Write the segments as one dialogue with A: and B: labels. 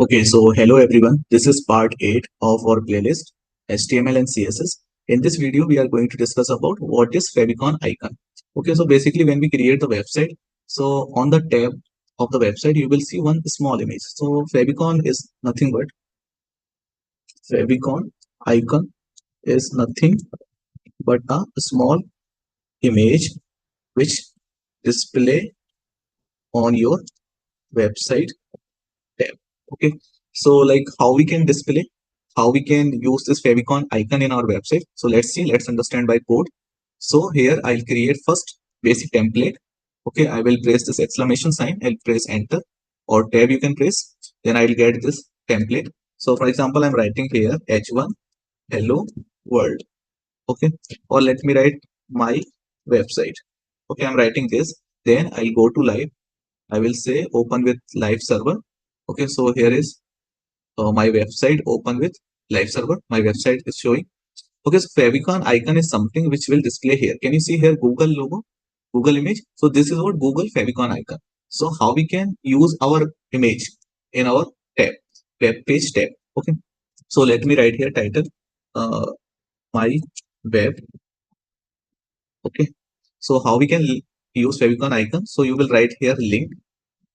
A: Okay, so hello everyone. This is part 8 of our playlist HTML and CSS. In this video, we are going to discuss about what is Favicon icon. Okay, so basically when we create the website, so on the tab of the website, you will see one small image. So Favicon is nothing but Favicon icon is nothing but a small image which display on your website tab. Okay, so like how we can display, how we can use this favicon icon in our website. So let's understand by code. So here I'll create first basic template. Okay, I will press this exclamation sign, I'll press enter, or tab you can press, then I'll get this template. So for example, I'm writing here h1 hello world. Okay, or let me write my website. Okay, I'm writing this, then I'll go to live. I will say open with live server. Okay, so here is my website open with live server. My website is showing. Okay, so favicon icon is something which will display here. Can you see here Google logo, Google image? So this is what Google favicon icon. So how we can use our image in our tab, web page tab. Okay, so let me write here title, my web. Okay, so how we can use favicon icon? So you will write here link.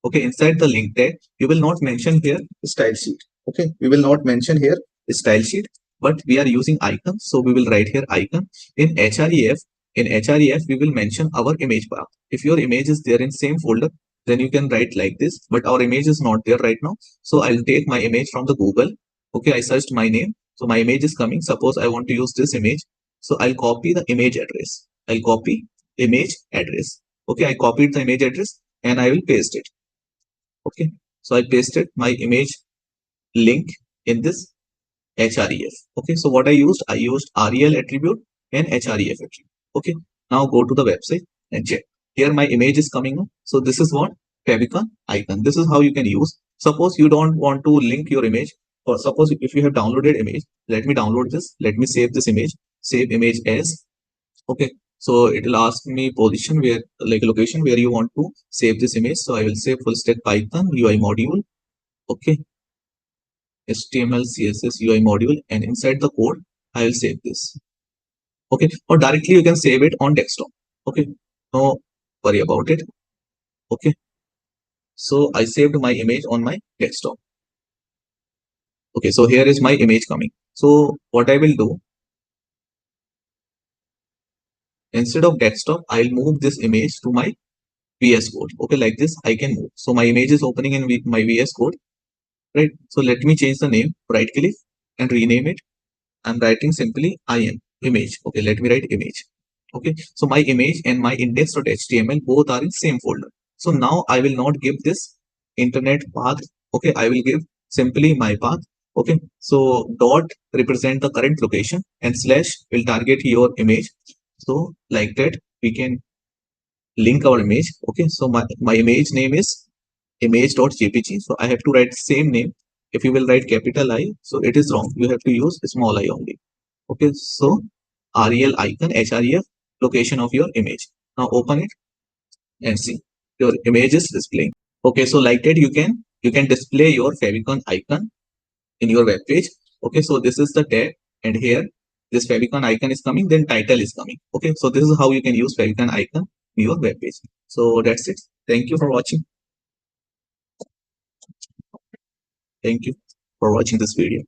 A: Okay, inside the link tag, you will not mention here style sheet. Okay, we will not mention here style sheet, but we are using icon. So we will write here icon. In href, we will mention our image path. If your image is there in same folder, then you can write like this, but our image is not there right now. So I'll take my image from the Google. Okay, I searched my name. So my image is coming. Suppose I want to use this image. So I'll copy the image address. I'll copy image address. Okay, I copied the image address and I will paste it. Okay, so I pasted my image link in this href. Okay, so what I used rel attribute and href attribute. Okay, now go to the website and check. Here my image is coming up. So this is what favicon icon. This is how you can use. Suppose you don't want to link your image, or suppose if you have downloaded image, let me download this. Let me save this image. Save image as. Okay, so it will ask me position where, like location where you want to save this image. So I will say full stack Python UI module. Okay, HTML CSS UI module, and inside the code I will save this. Okay, or directly you can save it on desktop. Okay, no worry about it. Okay, so I saved my image on my desktop. Okay, so here is my image coming. So what I will do, instead of desktop, I'll move this image to my VS Code. Okay, like this I can move. So my image is opening in my VS Code, right? So let me change the name, right click and rename it. I'm writing simply IM image. Okay, let me write image. Okay, so my image and my index.html both are in same folder. So now I will not give this internet path. Okay, I will give simply my path. Okay, so dot represent the current location and slash will target your image. So like that we can link our image. Okay, so my image name is image.jpg. So I have to write same name. If you will write capital I, so it is wrong. You have to use small I only. Okay, so rel icon href location of your image. Now open it and see your image is displaying. Okay, so like that you can display your favicon icon in your web page. Okay, so this is the tab, and here this favicon icon is coming, then title is coming. Okay, so this is how you can use favicon icon in your web page. So that's it. Thank you for watching. Thank you for watching this video.